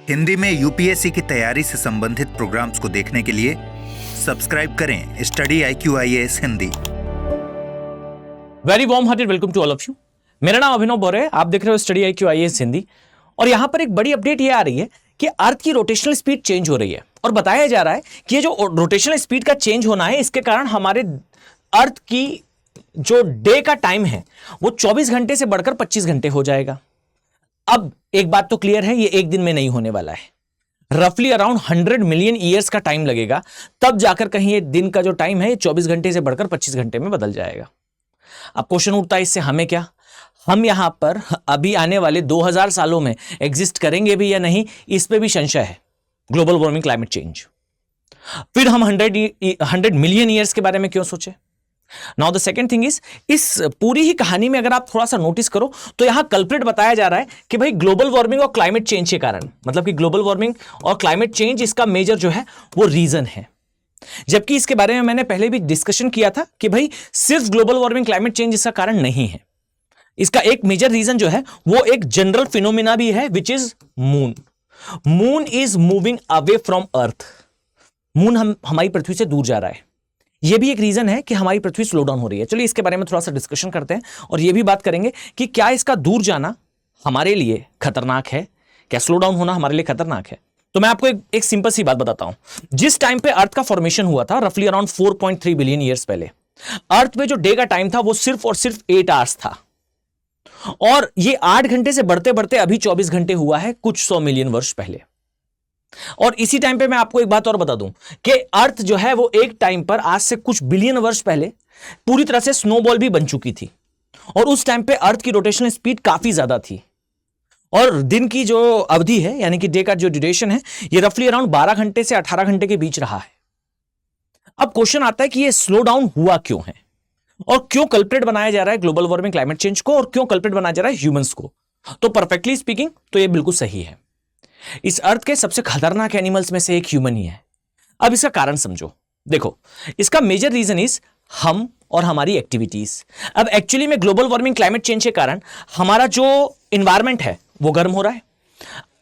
हिंदी में यूपीएससी की तैयारी से संबंधित प्रोग्राम्स को देखने के लिए सब्सक्राइब करें study IQIAS Hindi. Very warm hearted welcome to all of you. मेरा नाम अभिनव बोरे है, आप देख रहे हो स्टडी IQIAS हिंदी। और यहां पर एक बड़ी अपडेट ये आ रही है कि अर्थ की रोटेशनल स्पीड चेंज हो रही है और बताया जा रहा है कि ये जो रोटेशनल स्पीड का चेंज होना है, इसके कारण हमारे अर्थ की जो डे का टाइम है वो 24 घंटे से बढ़कर 25 घंटे हो जाएगा। अब एक बात तो क्लियर है, ये एक दिन में नहीं होने वाला है। रफली अराउंड 100 मिलियन ईयर्स का टाइम लगेगा, तब जाकर कहीं ये दिन का जो टाइम है 24 घंटे से बढ़कर 25 घंटे में बदल जाएगा। अब क्वेश्चन उठता है, इससे हमें क्या? हम यहां पर अभी आने वाले 2000 सालों में एग्जिस्ट करेंगे भी या नहीं, इस पे भी संशय है। Global warming, climate change. फिर हम 100 मिलियन ईयर्स के बारे में क्यों सोचे? Now the second thing is, इस पूरी ही कहानी में अगर आप थोड़ा सा नोटिस करो तो यहां कल्प्रिट बताया जा रहा है कि भाई ग्लोबल वार्मिंग और क्लाइमेट चेंज के कारण, मतलब कि ग्लोबल वार्मिंग और क्लाइमेट चेंज इसका मेजर जो है वो रीजन है। जबकि इसके बारे में मैंने पहले भी डिस्कशन किया था कि भाई सिर्फ ग्लोबल वार्मिंग, क्लाइमेट चेंज इसका कारण नहीं है। इसका एक मेजर रीजन जो है वो एक जनरल फिनोमिना भी है, which is moon. Moon is moving away from earth. Moon हमारी पृथ्वी से दूर जा रहा है। यह भी एक रीजन है कि हमारी पृथ्वी स्लो डाउन हो रही है। चलिए इसके बारे में थोड़ा सा डिस्कशन करते हैं और यह भी बात करेंगे कि क्या इसका दूर जाना हमारे लिए खतरनाक है, क्या स्लो डाउन होना हमारे लिए खतरनाक है। तो मैं आपको एक सिंपल सी बात बताता हूं। जिस टाइम पे अर्थ का फॉर्मेशन हुआ था, रफली अराउंड 4.3 बिलियन ईयर्स पहले, अर्थ पे जो डे का टाइम था वो सिर्फ और सिर्फ 8 आवर्स था। और ये 8 घंटे से बढ़ते बढ़ते अभी 24 घंटे हुआ है कुछ 100 मिलियन वर्ष पहले। और इसी टाइम पे मैं आपको एक बात और बता दूं कि अर्थ जो है वो एक टाइम पर, आज से कुछ बिलियन वर्ष पहले, पूरी तरह से स्नोबॉल भी बन चुकी थी। और उस टाइम पे अर्थ की रोटेशनल स्पीड काफी ज्यादा थी और दिन की जो अवधि है, यानी कि डे का जो ड्यूरेशन है, ये रफली अराउंड 12 घंटे से 18 घंटे के बीच रहा है। अब क्वेश्चन आता है कि ये स्लो डाउन हुआ क्यों है और क्यों कल्प्रिट बनाया जा रहा है ग्लोबल वार्मिंग, क्लाइमेट चेंज को, और क्यों कल्प्रिट बनाया जा रहा है ह्यूमंस को। तो परफेक्टली स्पीकिंग तो ये बिल्कुल सही है। इस अर्थ के सबसे खतरनाक एनिमल्स में से एक ह्यूमन ही है। अब इसका कारण समझो। देखो, इसका मेजर रीजन इज हम और हमारी एक्टिविटीज। अब एक्चुअली में ग्लोबल वार्मिंग, क्लाइमेट चेंज के कारण हमारा जो एनवायरमेंट है वो गर्म हो रहा है,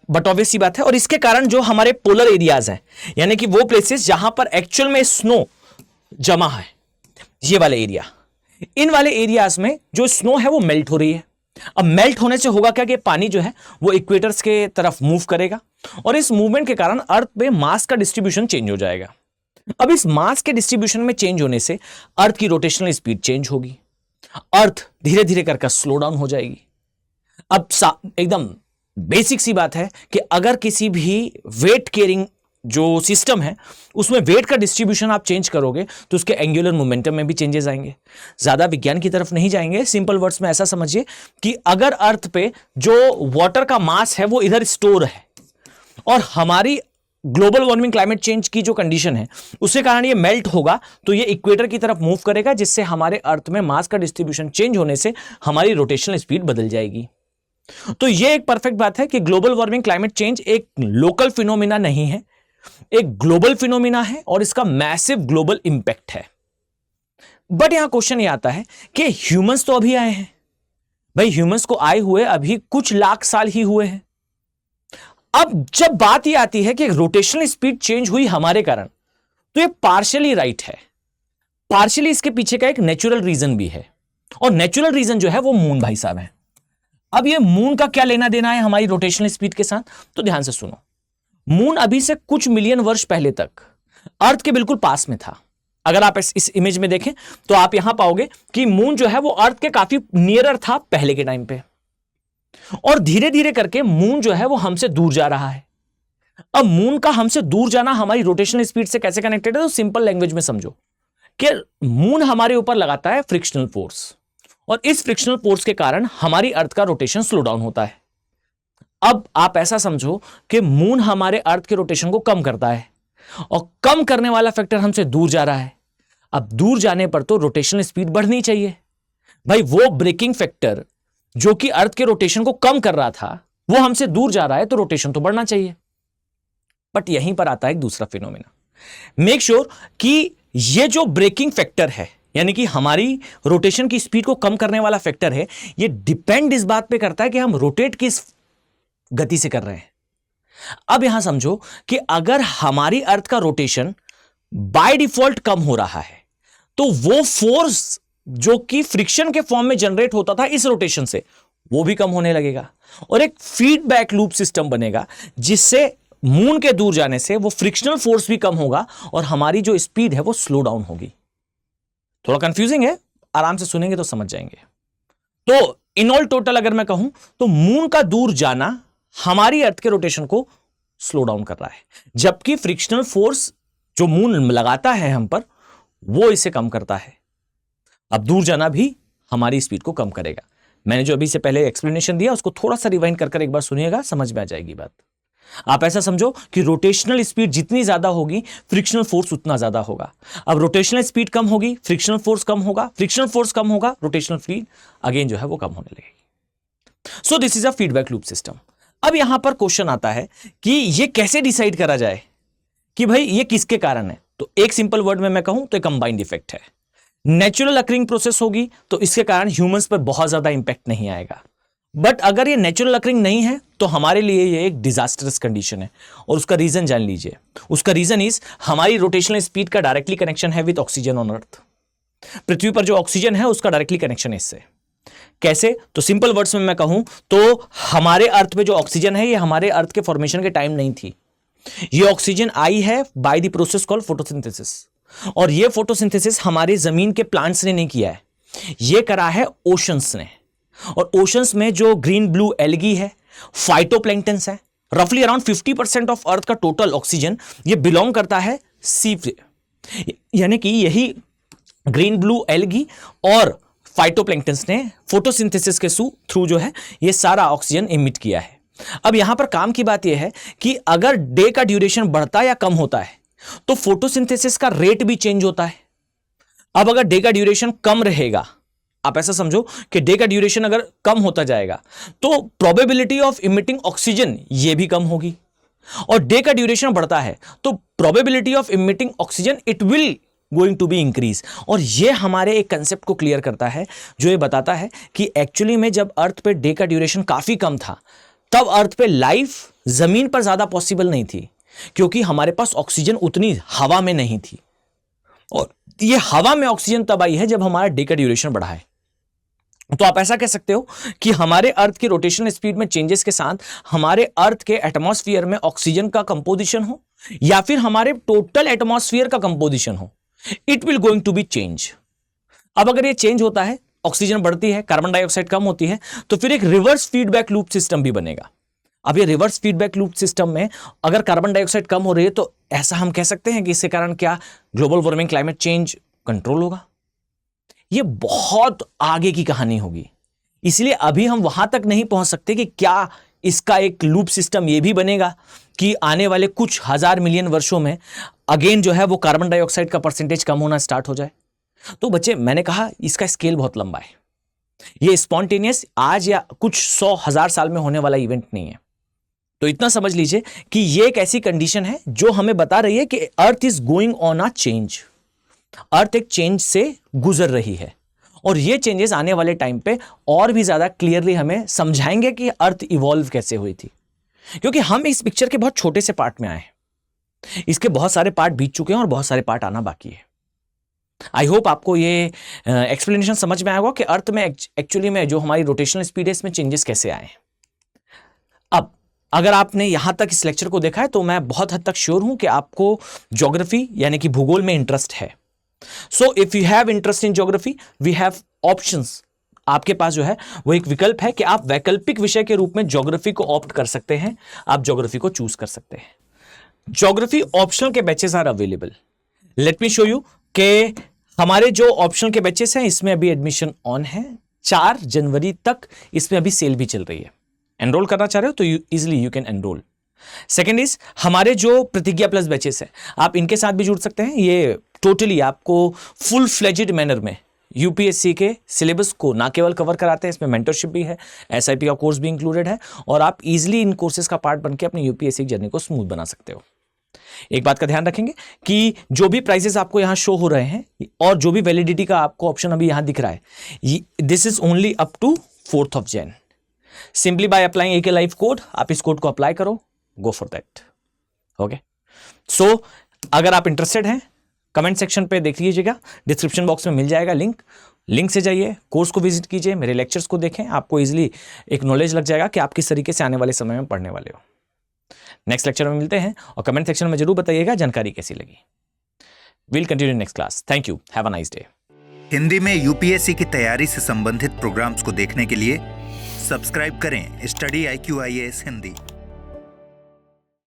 बट ऑब्वियस सी बात है। और इसके कारण जो हमारे पोलर एरियाज हैं, यानी कि वो प्लेसेस जहां पर एक्चुअल में स्नो जमा है, ये वाले एरिया, इन वाले एरियाज में जो स्नो है वो मेल्ट हो रही है। अब मेल्ट होने से होगा क्या कि पानी जो है वो इक्वेटर्स के तरफ मूव करेगा और इस मूवमेंट के कारण अर्थ पे मास का डिस्ट्रीब्यूशन चेंज हो जाएगा। अब इस मास के डिस्ट्रीब्यूशन में चेंज होने से अर्थ की रोटेशनल स्पीड चेंज होगी, अर्थ धीरे धीरे करके स्लो डाउन हो जाएगी। अब एकदम बेसिक सी बात है कि अगर किसी भी वेट कैरिंग जो सिस्टम है उसमें वेट का डिस्ट्रीब्यूशन आप चेंज करोगे तो उसके एंगुलर मोमेंटम में भी चेंजेस आएंगे। ज्यादा विज्ञान की तरफ नहीं जाएंगे, सिंपल वर्ड्स में ऐसा समझिए कि अगर अर्थ पे जो वाटर का मास है वो इधर स्टोर है और हमारी ग्लोबल वार्मिंग, क्लाइमेट चेंज की जो कंडीशन है उसके कारण ये मेल्ट होगा, तो ये इक्वेटर की तरफ मूव करेगा, जिससे हमारे अर्थ में मास का डिस्ट्रीब्यूशन चेंज होने से हमारी रोटेशनल स्पीड बदल जाएगी। तो ये एक परफेक्ट बात है कि ग्लोबल वार्मिंग, क्लाइमेट चेंज एक लोकल फिनोमिना नहीं है, एक ग्लोबल फिनोमिना है और इसका मैसिव ग्लोबल इंपैक्ट है। बट यहां क्वेश्चन ये आता है कि ह्यूमंस तो अभी आए हैं। भाई ह्यूमंस को आए हुए अभी कुछ लाख साल ही हुए हैं। अब जब बात ये आती है कि रोटेशनल स्पीड चेंज हुई हमारे कारण, तो ये पार्शियली राइट है। पार्शियली इसके पीछे का एक नेचुरल रीजन भी है और नेचुरल रीजन जो है वो मून भाई साहब है। अब ये मून का क्या लेना देना है हमारी रोटेशनल स्पीड के साथ, तो ध्यान से सुनो। मून अभी से कुछ मिलियन वर्ष पहले तक अर्थ के बिल्कुल पास में था। अगर आप इस इमेज में देखें तो आप यहां पाओगे कि मून जो है वो अर्थ के काफी नियरर था पहले के टाइम पे, और धीरे धीरे करके मून जो है वो हमसे दूर जा रहा है। अब मून का हमसे दूर जाना हमारी रोटेशनल स्पीड से कैसे कनेक्टेड है, तो सिंपल लैंग्वेज में समझो कि मून हमारे ऊपर लगाता है फ्रिक्शनल फोर्स और इस फ्रिक्शनल फोर्स के कारण हमारी अर्थ का रोटेशन स्लो डाउन होता है। अब आप ऐसा समझो कि मून हमारे अर्थ के रोटेशन को कम करता है और कम करने वाला फैक्टर हमसे दूर जा रहा है। अब दूर जाने पर तो रोटेशनल स्पीड बढ़नी चाहिए। भाई वो ब्रेकिंग फैक्टर जो कि अर्थ के रोटेशन को कम कर रहा था वो हमसे दूर जा रहा है, तो रोटेशन तो बढ़ना चाहिए। बट यहीं पर आता है एक दूसरा फिनोमेना। मेक श्योर कि ये जो ब्रेकिंग फैक्टर है, यानी कि हमारी रोटेशन की स्पीड को कम करने वाला फैक्टर है, ये डिपेंड इस बात पे करता है कि हम रोटेट किस गति से कर रहे हैं। अब यहां समझो कि अगर हमारी अर्थ का रोटेशन बाय डिफॉल्ट कम हो रहा है तो वो फोर्स जो कि फ्रिक्शन के फॉर्म में जनरेट होता था इस रोटेशन से, वो भी कम होने लगेगा और एक फीडबैक लूप सिस्टम बनेगा, जिससे मून के दूर जाने से वो फ्रिक्शनल फोर्स भी कम होगा और हमारी जो स्पीड है वो स्लो डाउन होगी। थोड़ा कंफ्यूजिंग है, आराम से सुनेंगे तो समझ जाएंगे। तो इन ऑल टोटल अगर मैं कहूं तो मून का दूर जाना हमारी अर्थ के रोटेशन को स्लो डाउन कर रहा है, जबकि फ्रिक्शनल फोर्स जो मून लगाता है हम पर वो इसे कम करता है। अब दूर जाना भी हमारी स्पीड को कम करेगा। मैंने जो अभी से पहले एक्सप्लेनेशन दिया उसको थोड़ा सा रिवाइंड कर एक बार सुनिएगा, समझ में आ जाएगी बात। आप ऐसा समझो कि रोटेशनल स्पीड जितनी ज्यादा होगी फ्रिक्शनल फोर्स उतना ज्यादा होगा। अब रोटेशनल स्पीड कम होगी, फ्रिक्शनल फोर्स कम होगा, फ्रिक्शनल फोर्स कम होगा, रोटेशनल स्पीड अगेन जो है वो कम होने लगेगी। So this is a feedback loop system. अब यहां पर क्वेश्चन आता है कि ये कैसे डिसाइड करा जाए कि भाई ये किसके कारण है। तो एक सिंपल वर्ड में मैं कहूं तो कंबाइंड इफेक्ट है। नेचुरल अकरिंग प्रोसेस होगी तो इसके कारण ह्यूमंस पर बहुत ज्यादा इंपैक्ट नहीं आएगा, बट अगर ये नेचुरल अकरिंग नहीं है तो हमारे लिए ये एक डिजास्टरस कंडीशन है। और उसका रीजन जान लीजिए। उसका रीजन इज हमारी रोटेशनल स्पीड का डायरेक्टली कनेक्शन है विद ऑक्सीजन ऑन अर्थ। पृथ्वी पर जो ऑक्सीजन है उसका डायरेक्टली कनेक्शन है इससे। कैसे? तो सिंपल वर्ड्स में मैं कहूं तो हमारे अर्थ में जो ऑक्सीजन है ये हमारे अर्थ के फॉर्मेशन के टाइम नहीं थी। ये ऑक्सीजन आई है by the process called photosynthesis, और ये फोटोसिंथेसिस हमारे जमीन के प्लांट्स ने नहीं किया है, ये करा है ओशंस ने। और ओशंस में जो ग्रीन ब्लू एल्गी है, फाइटोप्लैंक्टन्स है, रफली अराउंड 50% ऑफ अर्थ का टोटल ऑक्सीजन ये बिलोंग करता है सी, यानी कि यही ग्रीन ब्लू एल्गी और फाइटोप्लैंक्टन्स ने फोटोसिंथेसिस के थ्रू जो है ये सारा ऑक्सीजन इमिट किया है। अब यहां पर काम की बात यह है कि अगर डे का ड्यूरेशन बढ़ता या कम होता है तो फोटोसिंथेसिस का रेट भी चेंज होता है। अब अगर डे का ड्यूरेशन कम रहेगा, आप ऐसा समझो कि डे का ड्यूरेशन अगर कम होता जाएगा तो प्रोबेबिलिटी ऑफ इमिटिंग ऑक्सीजन ये भी कम होगी, और डे का ड्यूरेशन बढ़ता है तो probability of emitting oxygen it will going to be increase. और ये हमारे एक कंसेप्ट को क्लियर करता है जो ये बताता है कि एक्चुअली में जब अर्थ पे डे का ड्यूरेशन काफी कम था तब अर्थ पे लाइफ जमीन पर ज्यादा पॉसिबल नहीं थी, क्योंकि हमारे पास ऑक्सीजन उतनी हवा में नहीं थी। और ये हवा में ऑक्सीजन तब आई है जब हमारा डे का ड्यूरेशन बढ़ा है। तो आप ऐसा कह सकते हो कि हमारे अर्थ की रोटेशनल स्पीड में चेंजेस के साथ हमारे अर्थ के एटमॉस्फेयर में ऑक्सीजन का कंपोजिशन हो या फिर हमारे टोटल एटमॉस्फेयर का कंपोजिशन हो, it will going to be change. अब अगर ये चेंज होता है, ऑक्सीजन बढ़ती है, कार्बन डाइऑक्साइड कम होती है, तो फिर एक रिवर्स फीडबैक लूप सिस्टम भी बनेगा। अब ये रिवर्स फीडबैक लूप सिस्टम में अगर कार्बन डाइऑक्साइड कम हो रही है तो ऐसा हम कह सकते हैं कि इसके कारण क्या global warming, climate change control होगा। ये बहुत आगे की कहानी होगी, इसलिए अभी हम वहां तक नहीं पहुंच सकते कि क्या इसका एक लूप सिस्टम ये भी बनेगा कि आने वाले कुछ हजार मिलियन वर्षों में अगेन जो है वो कार्बन डाइऑक्साइड का परसेंटेज कम होना स्टार्ट हो जाए। तो बच्चे, मैंने कहा इसका स्केल बहुत लंबा है, ये स्पॉन्टेनियस आज या कुछ 100,000 साल में होने वाला इवेंट नहीं है। तो इतना समझ लीजिए कि ये एक ऐसी कंडीशन है जो हमें बता रही है कि earth is going on a change. Earth एक चेंज से गुजर रही है, और ये चेंजेस आने वाले टाइम पे और भी ज्यादा क्लियरली हमें समझाएंगे कि अर्थ इवॉल्व कैसे हुई थी। क्योंकि हम इस पिक्चर के बहुत छोटे से पार्ट में आए हैं, इसके बहुत सारे पार्ट बीत चुके हैं और बहुत सारे पार्ट आना बाकी है। आई होप आपको ये एक्सप्लेनेशन समझ में आएगा कि अर्थ में एक्चुअली में जो हमारी रोटेशनल स्पीड है इसमें चेंजेस कैसे आए। अब अगर आपने यहां तक इस लेक्चर को देखा है तो मैं बहुत हद तक श्योर हूं कि आपको ज्योग्राफी यानी कि भूगोल में इंटरेस्ट है। So if you have interest in geography, we have options. आपके पास जो है वो एक विकल्प है कि आप वैकल्पिक विषय के रूप में ज्योग्राफी को ऑप्ट कर सकते हैं, आप ज्योग्राफी को चूज कर सकते हैं। ज्योग्राफी ऑप्शनल के batches are available. Let me show you कि हमारे जो ऑप्शनल के बैचेस हैं इसमें अभी एडमिशन ऑन है। 4 जनवरी तक इसमें अभी सेल भी चल रही है। एनरोल करना चाह रहे हो तो easily you can enrol. Second is हमारे जो प्रतिज्ञा प्लस बैचेस हैं, आप इनके साथ भी जुड़ सकते हैं। ये टोटली आपको फुल फ्लेजेड मैनर में यूपीएससी के सिलेबस को ना केवल कवर कराते हैं, इसमें मेंटरशिप भी है, एसआईपी का कोर्स भी इंक्लूडेड है, और आप इजीली इन कोर्सेज का पार्ट बनकर अपनी यूपीएससी जर्नी को स्मूथ बना सकते हो। एक बात का ध्यान रखेंगे कि जो भी प्राइसेस आपको यहां शो हो रहे हैं और जो भी वैलिडिटी का आपको ऑप्शन अभी यहां दिख रहा है, this is only up to 4th of Jan। Simply by applying AK life code, आप इस कोड को अप्लाई करो, go for that. Okay, so अगर आप इंटरेस्टेड हैं कमेंट सेक्शन पे देख लीजिएगा, डिस्क्रिप्शन बॉक्स में मिल जाएगा लिंक से जाइए, कोर्स को विजिट कीजिए, मेरे लेक्चर्स को देखें, आपको इजीली एक नॉलेज लग जाएगा कि आप किस तरीके से आने वाले समय में पढ़ने वाले हो। नेक्स्ट लेक्चर में मिलते हैं और कमेंट सेक्शन में जरूर बताइएगा जानकारी कैसी लगी। Will continue next class. Thank you, have a nice day. Hindi में यूपीएससी की तैयारी से संबंधित प्रोग्राम्स को देखने के लिए सब्सक्राइब करें स्टडी IQ IAS हिंदी।